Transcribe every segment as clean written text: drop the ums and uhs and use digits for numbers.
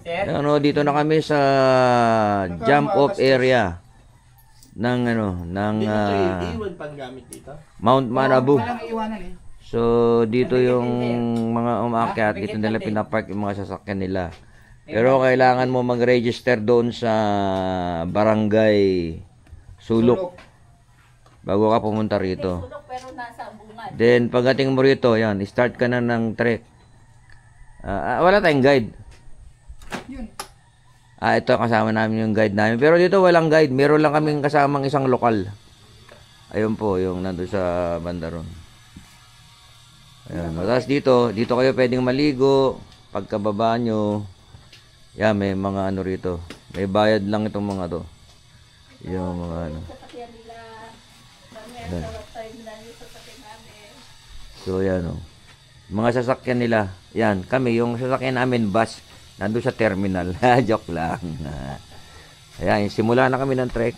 Ano, dito na kami sa jump off area ng iwan pang gamit dito. Mount Manabu. Walang iwanan eh. So dito yung mga umakyat, dito nila pinapark yung mga sasakyan nila. Pero kailangan mo mag-register doon sa Barangay Sulok bago ka pumunta rito. Pero nasa bungad. Then pagdating mo rito, yan, start ka na ng trek. Wala tayong guide. Yun. Ito kasama namin yung guide namin. Pero dito walang guide. Meron lang kaming kasamang isang lokal. Ayun po, yung nandun sa banda ron. Ayan. Tapos dito kayo pwedeng maligo. Pagkababa nyo, yan, may mga ano rito. May bayad lang itong mga to. Yung mga ano. Ayan. So yan o. Mga sasakyan nila. Yan, kami, yung sasakyan namin, bus. Nandun sa terminal. Joke lang. Ayan, simula na kami ng trek.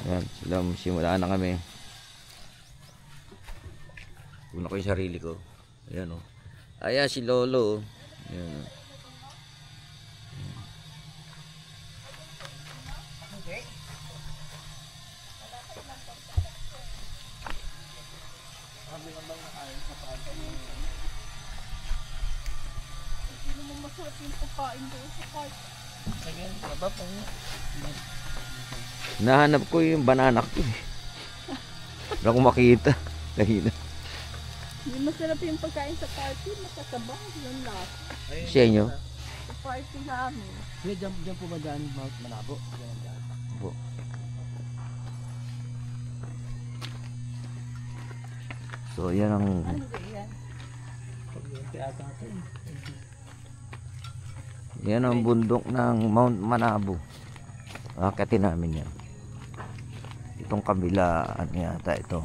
Ayan, simula na kami. Una ko yung sarili ko. Ayan o. Ayan si Lolo. Ayan o. Nahanap ko yung banana ko eh. Wala ko makita. Kahina. Hindi masarap yung pagkain sa party, makasabang yun lang. Sa inyo? Sa party namin. Sige, dyan po ba dyan, Mount Malabo? Po. So yan ang Ano ba yan? yan ang bundok ng Mount Manabu. Akitin namin yan. Itong kabila, ano yata ito,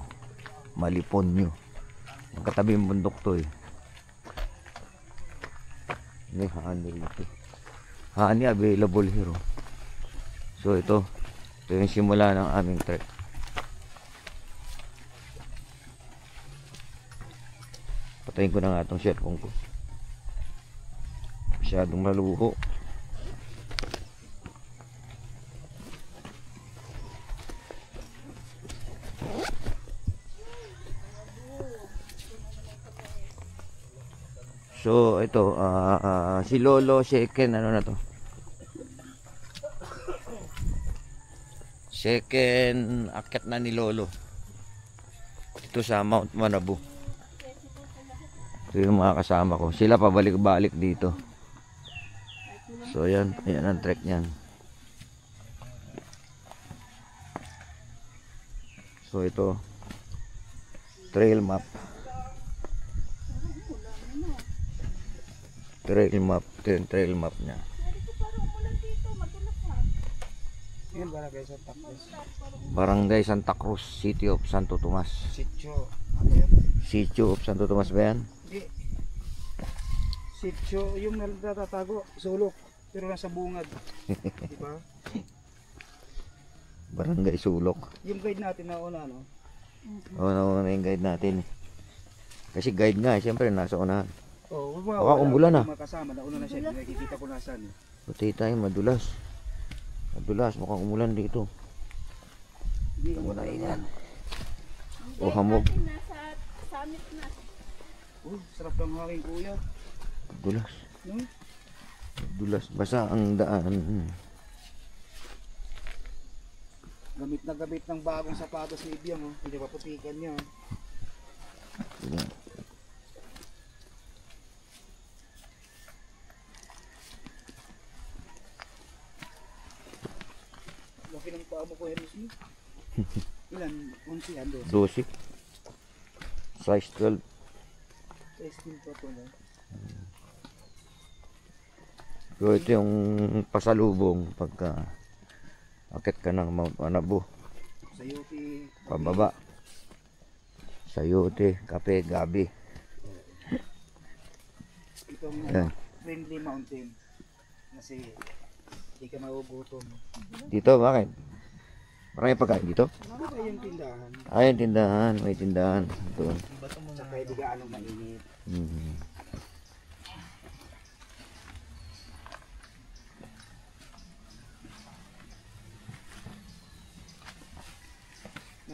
Maliponyo. Ang katabi yung bundok to eh. May honey rito. Honey available here. So ito yung simula ng aming trek. Patayin ko na nga itong cellphone ko. Masyadong maluho. So ito si Lolo second ano na to, second akyat na ni Lolo ito sa Mount Manabu. Ito yung mga kasama ko, sila pabalik-balik dito. So ayan ang trek niyan. So ito trail map. Trail map niya. Barangay Santa Cruz, City of Santo Tomas. Sitio of Santo Tomas ba yan? Sitio, yung natatago, sulok, pero nasa bungad. Diba? Barangay Sulok. Yung guide natin na una, no? Oo, nauna yung guide natin. Kasi guide nga, siyempre nasa unahan. Oh, Baka umulan na. Makasama, nauna na siya, nakikita ko nasan. Pati tayo, madulas. Madulas, mukhang umulan dito. Hindi Ito muna yan. O Hindi, hamog. natin nasa summit na. Sarap ng hangin, kuya. Madulas. No? Madulas. Basa ang daan. Gamit na gamit ng bagong sapatos ni Ibiang, oh. Hindi pa putikan niya. Yan. Laki ng paa mo, kuya Rizmi. Ilan? 11 yan, 12. 12. Size 12. Sa skin pa po, no? So ito yung pasalubong pagka akit ka ng Mount Manabu. Sayote. Pababa. Sayote, kape, gabi. Itong Yan. friendly mountain. Kasi hindi ka magugutom. Dito, bakit? Marami pagkain dito? Ito yung tindahan. Ayun, tindahan. May tindahan. Doon. Saka hindi gaano mainit.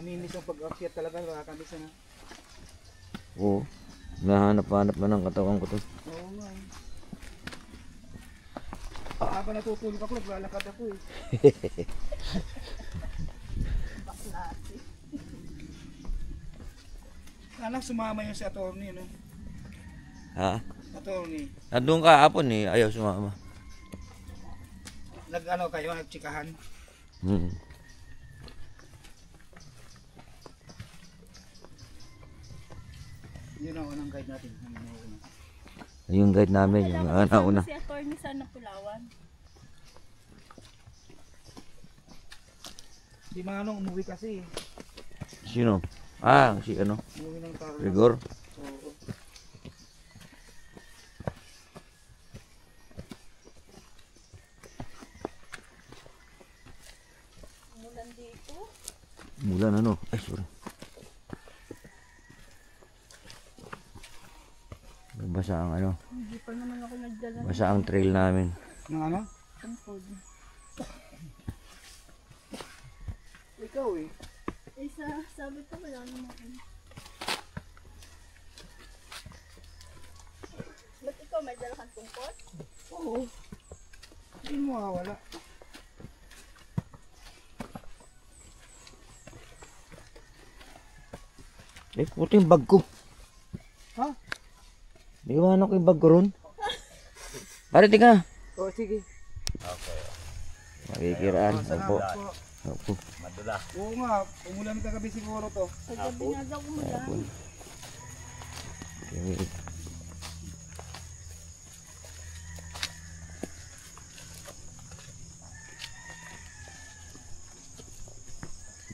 Maminis ang pag-akyat talaga, nakakamiss na. Oo. Nahanap-hanap na ng katawan ko to. Oo nga eh. Habang natutulog ako, naglalakad ako eh. Anak, sumama yun si attorney, no? Ha? Attorney. Nandun ka hapon eh. Ayaw sumama. Nag-ano kayo, nagtsikahan? Hmm. Yun ang unang guide natin. Ang una. Yung guide namin, yung una. Si attorney sa Napulawan. Si Manong umuwi kasi. Sino? Ah, si ano? Umuwi ng tao. Rigor. Oo. Mulan dito. Mulan ano? Ay, sorry. Basa ang ano? Hindi pa naman ako nagdala Basa ang trail namin. Ng ano? ng food. Ikaw eh. Sabi ko wala naman. Ba't ikaw may dala kang tungkol? Oo. Hindi mo mawawala. Eh, puti yung bag ko. Ha? Iwanan ko yung bag ko ron. Pare, tika. Oo, sige. Makikiraan. Opo. Salamat po. Opo. Oo nga, umulan kagabi siguro to. Paggabi nga daw umulan. Okay.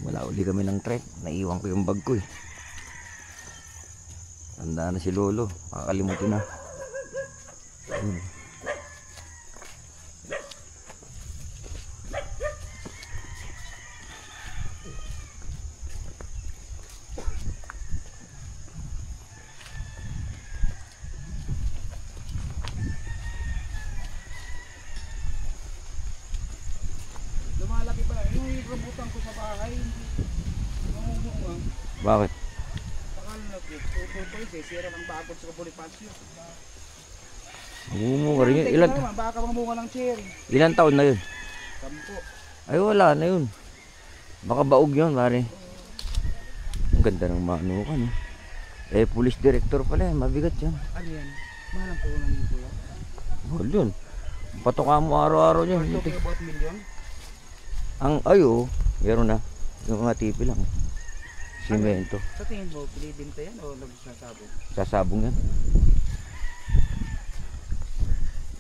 Wala uli kami ng trek. Naiwan ko yung bag ko eh. Tanda na si Lolo. Makakalimutin na. Lumalaki pa. Yung rambutan ko sa bahay, hindi. Namumuha. Bakit? Takal na po. Tutuloy, sisira ng bakod sa Bonifacio. Umumunga rin yun. Teka Ilan, naman, baka mamunga ng cherry. ilan taon na yun? 10. Ay wala na yun. Baka baog yun pare. Ang ganda ng manukan eh. Eh police director pala eh. Mabigat yan. Ano yan? Mahal ang puhunan niyo kuya. Mahal yun. Patoka mo araw-araw We're yan. talking about million. Ang ayo, meron na. Yung mga tipi lang. Simento. Sa tingin mo, pinibinta yan o nagsasabog? Sasabong yan.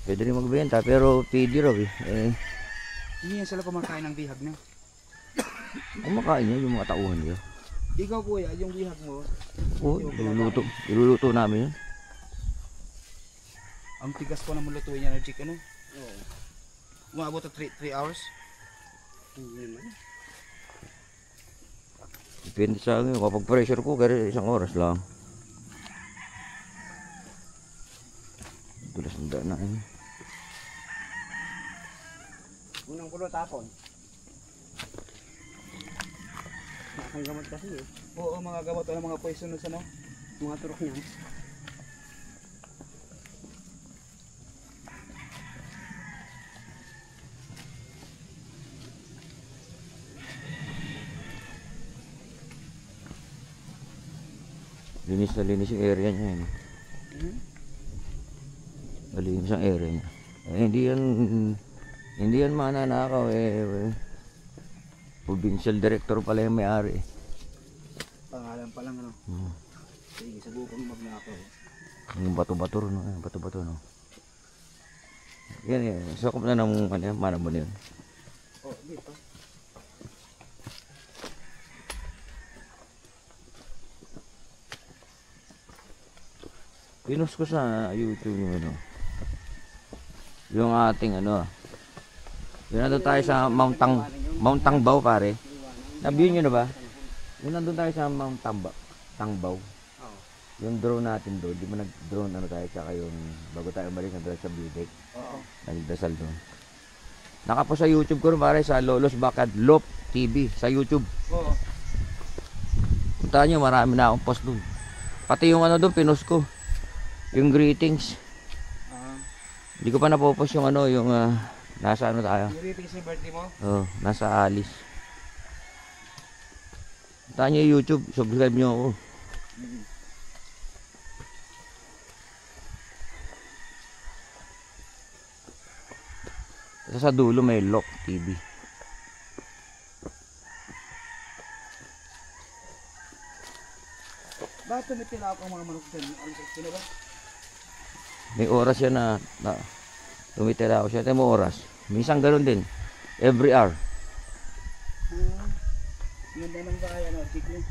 Pwede rin magbenta pero pwede raw eh. Hindi yan sila kumakain ng bihag na. Kumakain niya yung mga tauhan niya. Ikaw kuya, yung bihag mo, Oo, iluluto. Iluluto namin yun. ang tigas po naman lutuin niya ng chicken, no? Oo. Umabot na 3 hours? Hindi naman. Depende sa akin. Kapag pressure cooker, 1 oras lang. Tulas ng daan na yun. Unang kulo tapon. Ang gamot kasi eh. Oo, mga gamot o mga poisonous ano? Mga turok niya. Linis na linis yung area niya yun. Malinis ang area niya. Eh, hindi yan mananakaw eh. Provincial director pala yung may-ari eh. Pangalan pa lang ano. Sige, subukan mo magnakaw. Yung bato-bato no, bato-bato no. Yan yan. Sakop na ng ano yan, mana mo na yun. Oh, dito. Pinost ko sa YouTube yung ano. Yung ating ano. Yung nandun tayo sa Mount Tangbaw pare. Na-view nyo na ba? Yung nandun tayo sa Mount Tangbaw. Yung drone natin doon. Di ba nag-drone ano tayo tsaka yung bago tayo umalis nandun sa Bidek. Nagdasal doon. Nakapo sa YouTube ko rin pare sa Lolos Backyard Loop TV sa YouTube. Oo. Kita nyo, marami na akong post dun. Pati yung ano dun, pinost ko. Yung greetings. Hindi ko pa napopost yung ano, yung nasa ano tayo. Yung greetings sa birthday mo? Oh, nasa Alice. Kita nyo yung YouTube, subscribe nyo ako. Sa dulo may Lock TV. Bakit tumitila ako ang mga manok dyan? Ano sa ba? May oras yan na tumitira ako siya. Ito mo oras. Minsan ganun din. Every hour. Ganda ng kaya na, chicken.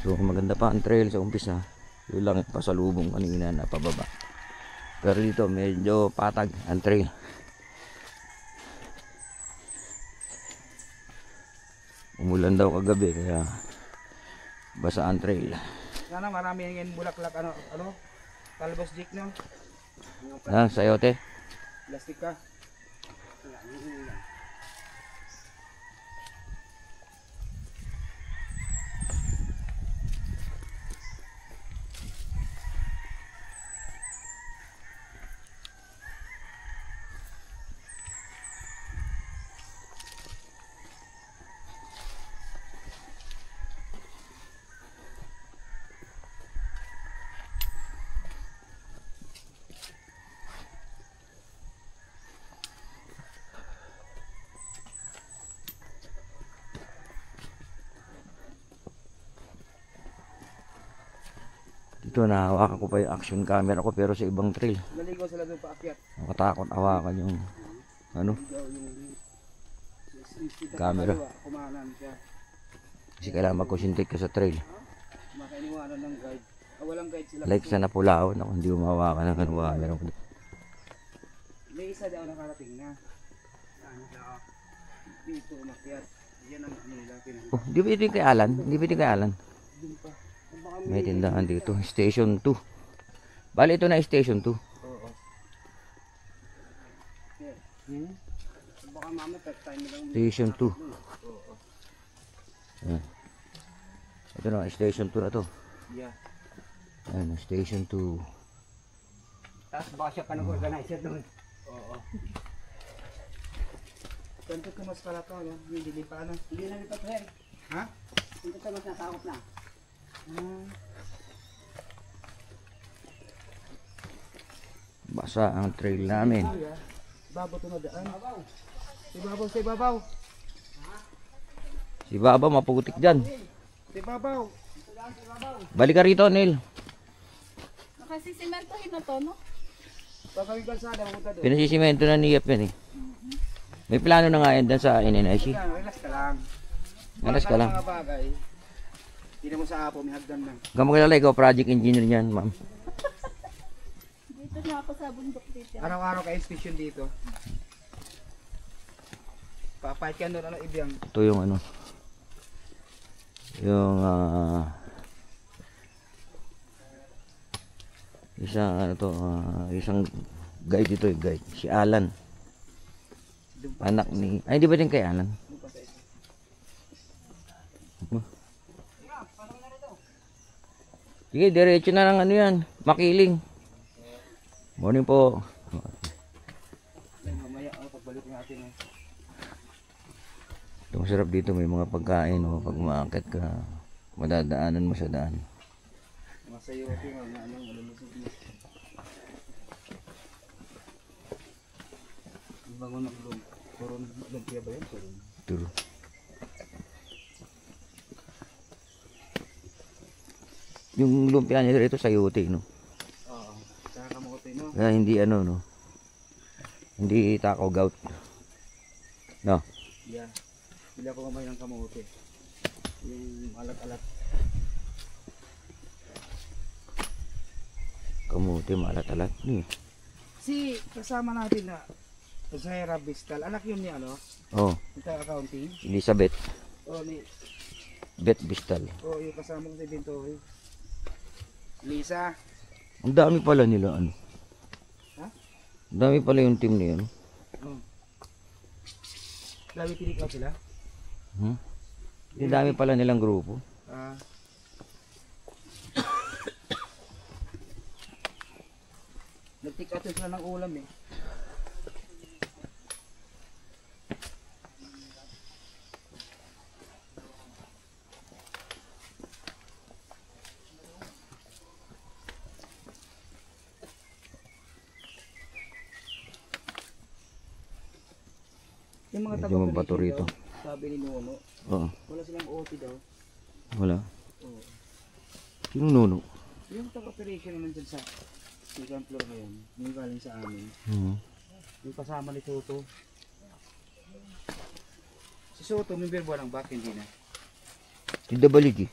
So maganda pa ang trail sa umpisa. Yun lang pasalubong kanina na pababa. Pero dito medyo patag ang trail. Umulan daw kagabi kaya basa ang trail. Sana marami ngayon bulaklak ano? Talbos jik no? Sayote. Plastic ka. Dito nahawakan ko pa yung action camera ko pero sa ibang trail. Naligaw sila doon paakyat. Nakatakot hawakan yung ano, camera. Kumanan siya. Kasi kailangan magkonsentrate ka sa trail. Makainiwanan ng guide. Walang guide sila. Like sa Napulaon ako hindi umawakan ng camera ko. May isa daw nakarating na. Dito umakyat. Yan ang nila pinag. Oh, di ba ito yung kay Alan? Di ba ito yung kay Alan? Doon pa. May tindahan dito. Station 2. Bali ito na Station 2. Oo. Baka mama first time lang. Station 2. Ayan. Ito na, Station 2 na to. Yeah. Ayan, Station 2. Tapos baka siya pa nag-organizer doon. Oo. Ganito ka mas pala to, no? Hindi pa ano. Hindi na lipat rin. Ha? Hindi ka mas natakot na. Basa ang trail namin. Babaw ito na daan. Si Babaw. Si Baba maputik dyan. Si Babaw. Balik ka rito, Neil. Nakasisimentohin na to, no? Pagkawin kalsada, pumunta doon. Pinasisimento na ni Yep yan eh. May plano na nga yan dyan sa NNIC. Relax ka lang. Relax ka lang. Mga bagay. Hindi mo sa apo, may hagdan lang. Gamo kilala, ikaw project engineer yan, ma'am. Dito na ako sa bundok dito. Araw-araw ka inspection dito. Papayat ka doon, ano ibiyang. Ito yung ano. Yung isang ano to, isang guide dito, guide. Si Alan. Anak ni, ay di ba din kay Alan? Sige, diretso na lang ano yan, Makiling. Morning po. Mamaya, pagbalik natin. Ito masarap dito, may mga pagkain o pag umaakit ka, madadaanan mo sa daan. Masayo ito yung malulusog mo. Bangon ng lum. Koron lumpia ba yan? Koron. True. Yung lumpia niya dito sa yote, no? Oo. Saka kamote, no? Kaya hindi ano, no? Hindi takaw gout. No? Yeah. Hindi ako kamay ng kamote. Yung alat-alat. Kamuti, maalat-alat. Si kasama natin na Zaira Bistal. Anak yun ni ano? Oh, Ito accounting. Elizabeth. O ni Beth Bistal. o yung kasama ko si Bintoy. Lisa. Ang dami pala nila, ano? Ha? Dami pala yung team niya, no? Dami pinik out sila. Hmm? Yung dami pala nilang grupo. Ah. Nag-take out sila ng ulam eh. Yung mga Medyo mabato rito. sabi ni Nono, Oo. wala silang OT daw. Wala. Oo. Sino nuno? Yung taga-operation naman dyan sa second floor ngayon, yung galing sa amin, Hmm. yung kasama ni Soto. Si Soto, may birbo ng back, hindi na. Tida balik eh.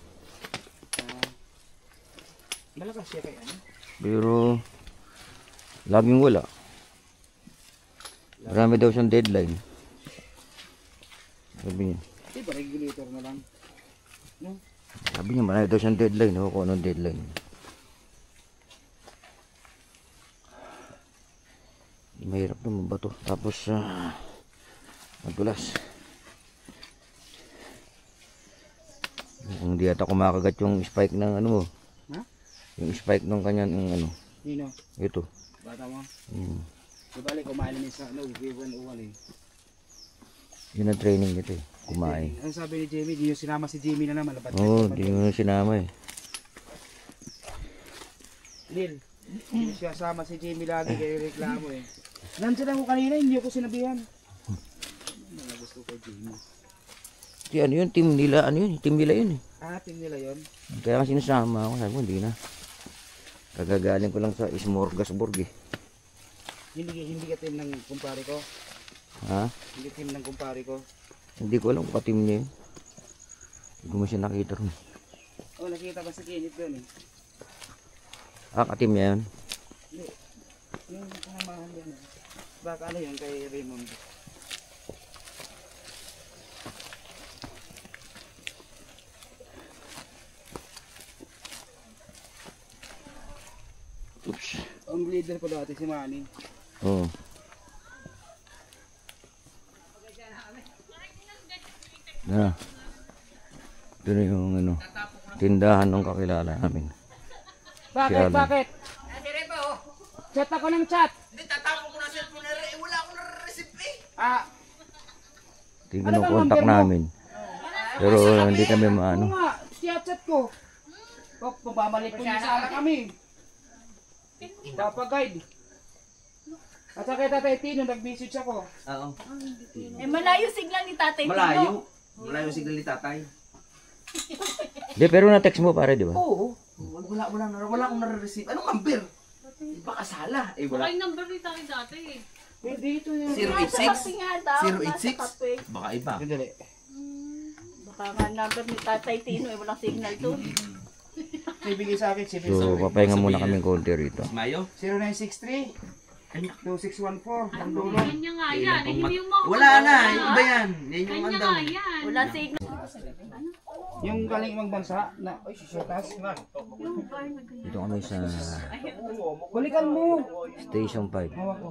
Malakas siya kay ano? Pero laging wala. Marami daw siyang deadline. Sabi niya. Di ba regulator na lang? No? Sabi niya marami daw siyang deadline. Ako kung anong deadline. Mahirap naman ba to? Tapos madulas. Kung di ata kumakagat yung spike ng ano mo. Ha? Yung spike ng kanya ng ano. Nino, Ito. bata mo. Hmm. Di balik, kumain namin sa ano, V101 eh. Yun ang training nito eh. Kumain. Ano sabi ni Jamie, di yung sinama si Jamie na naman. Lapat Oo, di mo na sinama eh. Lil, hindi siya sama si Jamie lagi kaya reklamo eh. Nandiyan ako kanina, hindi ako sinabihan. Mga gusto ko Jamie. Di ano yun, team nila, ano yun, team nila yun eh. Ah, team nila yun. Kaya nga sinasama ako, sabi ko hindi na. Kagagaling ko lang sa Smorgasburg eh. Hindi ka team ng kumpare ko. Ha? Hindi team ng kumpare ko. Hindi ko alam kung ka-team niya yun. Hindi ko mo siya nakita rin. Oh, nakita ko sa kinit doon eh. Ah, ka-team niya yun. Hindi. Yung kanamahan doon eh. Baka ano yun kay Raymond. Oops. Ang leader ko dati si Manny. Oo. Na. Ito na yung ano, tindahan ng kakilala namin. Bakit? Si Alan. Bakit? Chat ako ng chat. Hindi, tatapon ko na cellphone na rin. Wala akong nare-receive eh. Ah, Tinukontak namin. Pero hindi kami maano. oo nga. Chat ko. Oh, pababalik ko niya sana kami. Papaguide. At saka kay Tatay Tino, nag-message ako. Oo. Eh, malayo signal ni Tatay Tino. Malayo. Malayo signal ni tatay. Hindi, pero na-text mo pare, di ba? Oo. Wala akong nare-receive. Anong number? Baka sala. Eh, wala. Ay, number ni Taki dati eh. Eh, dito yun. 086? Kasi nga daw, 086? nasa kape. Baka iba. Sandali. Baka nga number ni Tatay Tino, eh, walang signal doon. Ibigay sa akin, So, papahinga muna kami konti rito. Mayo? 0963 2614 ang dulo. Kanya nga yan. Eh, hindi yung mga Wala na. Iba yan. Yan yung Kanya andaw. nga yan. Walang signal. Yung galing ibang bansa na, ay, susutas. Dito kami sa Balikan mo. Station 5. Hawak ko.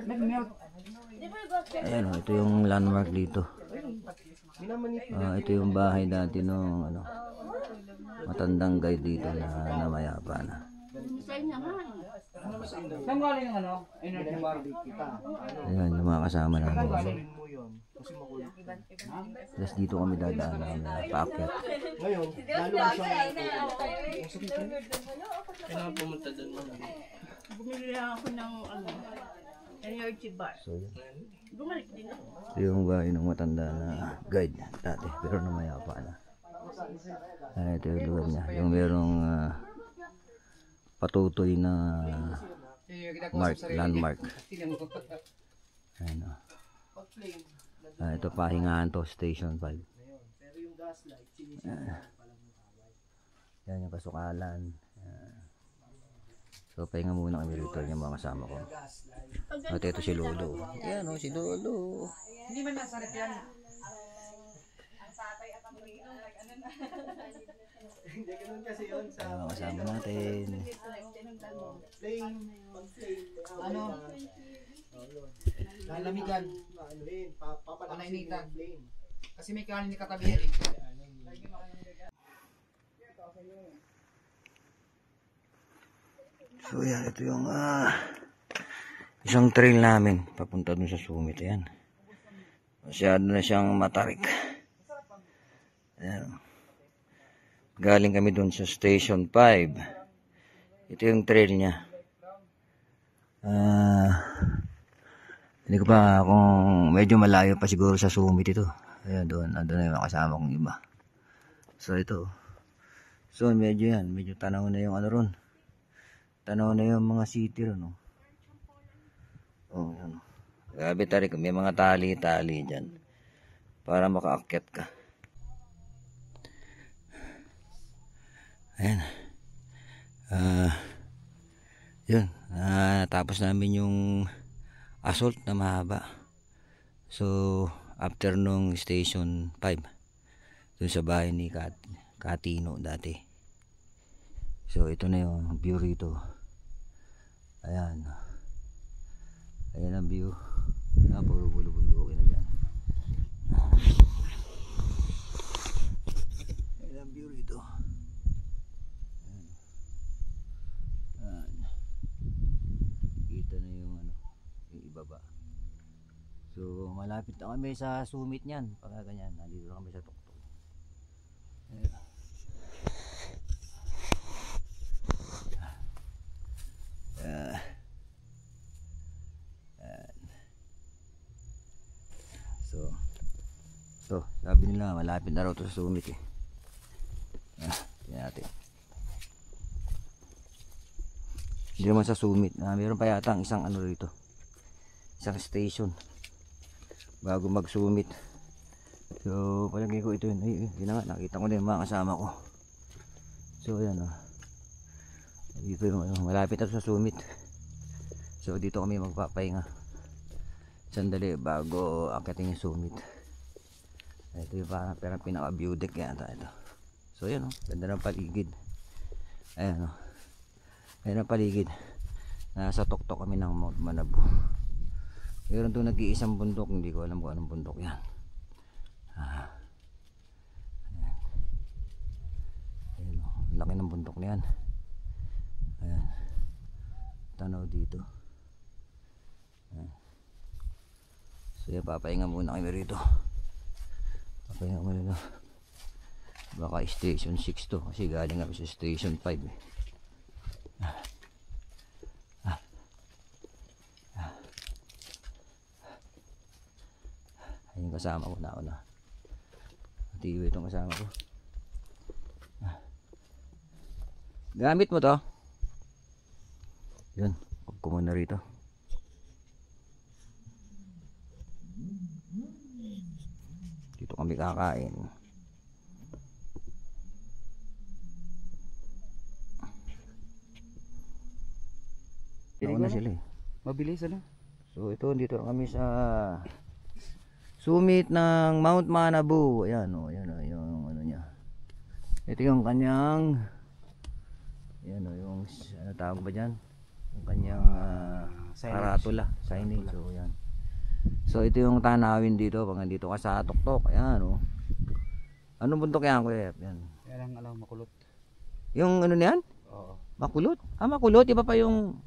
Nag-melt. Ayan o, ito yung landmark dito. Ito yung bahay dati nung ano, matandang guide dito na namayapa na. Saan galing ang ano? Energy bar. Ayan yung mga kasama namin. Tapos dito kami dadaan na paakyat. Kailangan pumunta doon mo. Bumili lang ako ng ano, energy bar. So yun. Bumalik din ako. Ito yung bahay ng matanda na guide dati, pero namayapa na. Ito yung lugar niya. Yung merong patutoy na landmark. Ayan o. Ito pahingahan to, station 5. Yan yung kasukalan. So pahinga muna kami rito yung mga kasama ko. At ito si Lolo. Ayan o, si Lolo. Hindi man nasarap yan. Ayan, kasama natin. Ano? Lalamigan. Panainitan. Kasi may kanin ni katabi rin. So yan, ito yung isang trail namin papunta dun sa summit. Ayan. Masyado na siyang matarik. Ayan. Galing kami dun sa Station 5. Ito yung trail niya. Hindi ko pa kung medyo malayo pa siguro sa summit ito. Ayan, doon. Andun na yung kasama kong iba. So ito. So medyo yan. Medyo tanaw na yung ano ron. Tanaw na yung mga city ron. Oh, yan. Grabe tarik. May mga tali-tali dyan. Para makaakyat ka. Ayan. Yun. Natapos namin yung assault na mahaba. So, after nung Station 5. Dun sa bahay ni Katino dati. So, ito na yung view rito. Ayan. Ayan ang view. Puro bulo-bundukin na dyan. Ayan ang view rito. Ayan. Kita na yung ano, yung ibaba. So malapit na kami sa summit niyan. Pagka ganyan, nandito kami sa tuktok. Ayan. So, sabi nila malapit na raw to sa summit eh. Tingnan natin. Hindi naman sa summit. Meron pa yata ang isang ano rito. Isang station. Bago mag-summit. So, palagay ko ito yun. Ay, yun na nga. Nakita ko na yung mga kasama ko. So, ayan o. Dito yung malapit na sa summit. So, dito kami magpapahinga. Sandali bago akitin yung summit. Ito yung parang pinaka view deck yata ito. So yan o, ganda ng paligid. Ayan o. Ayan ang paligid. Nasa tuktok kami ng Mount Manabu. Meron doon nag-iisang bundok. Hindi ko alam kung anong bundok yan. Ayan. Ayan o, laki ng bundok na yan. Ayan. Tanaw dito. Ayan. So yan, papahinga muna kami rito. Papahinga muna na. Baka Station 6 to kasi galing kami sa Station 5 eh. Ayun kasama ko na ako na. Tiyo itong kasama ko. Gamit mo to. Yun, huwag ko muna rito. Dito kami kakain. Nauna sila eh. Mabilis ano? So ito, dito kami sa summit ng Mount Manabu. Ayan o, ayan o, yung ano niya. Ito yung kanyang, ayan o, yung ano tawag ba dyan? Yung kanyang karatula, signage. So ayan. So ito yung tanawin dito pag nandito ka sa tuktok. Ayan o. Anong bundok yan kuya? Yan. Yan ang alam, makulot. Yung ano niyan? Oo. Makulot? Makulot. Iba pa yung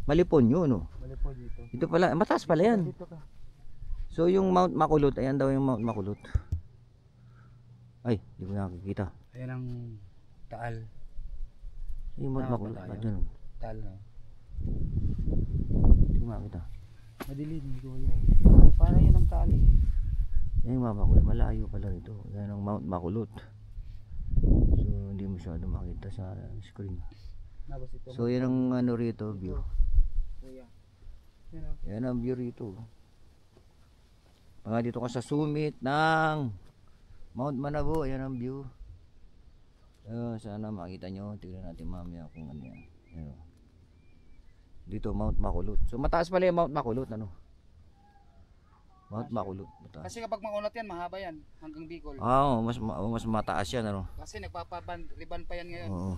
Malipon yun no? Balik po dito. Ito pala, mataas pala yan. Dito ka. So yung Mount Makulot, ayan daw yung Mount Makulot. Ay, hindi ko nakikita. Ayan ang taal. Yung Mount Makulot, dyan. Taal na. Hindi ko makita. Madilim, hindi ko yan. Para yan ang taal eh. Yan yung Mount Makulot, malayo pala ito. Yan ang Mount Makulot. So hindi masyado makita sa screen. So yan ang ano rito, view. Yan ang view rito. Mga dito ka sa summit ng Mount Manabu, ayan ang view. Sana makita nyo. Tignan natin mamaya kung ano yan. Ayan. Dito Mount Makulot. So mataas pala yung Mount Makulot, ano? Mount Makulot. Mataas. Kasi kapag maunat yan, mahaba yan. Hanggang Bicol. Oo, mas mataas yan, ano? Kasi nagpapaban pa yan ngayon. Oo.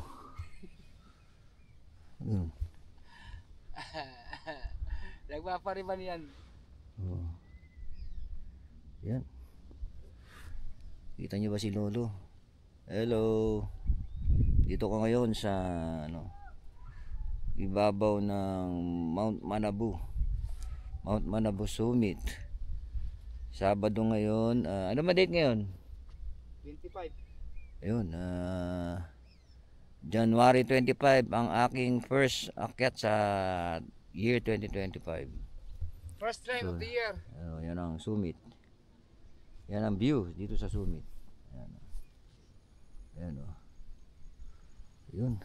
Yun. Nagpapariban yan. Oo. Yan. Kita niyo ba si Lolo? Hello. Dito ko ngayon sa ibabaw ng Mount Manabu. Mount Manabu Summit. Sabado ngayon. Ano ba date ngayon? 25. Ayun. January 25 ang aking first akyat sa year 2025. First time of the year. Yan ang summit. Yan ang view dito sa summit. Ayan. Ayan o. Yun.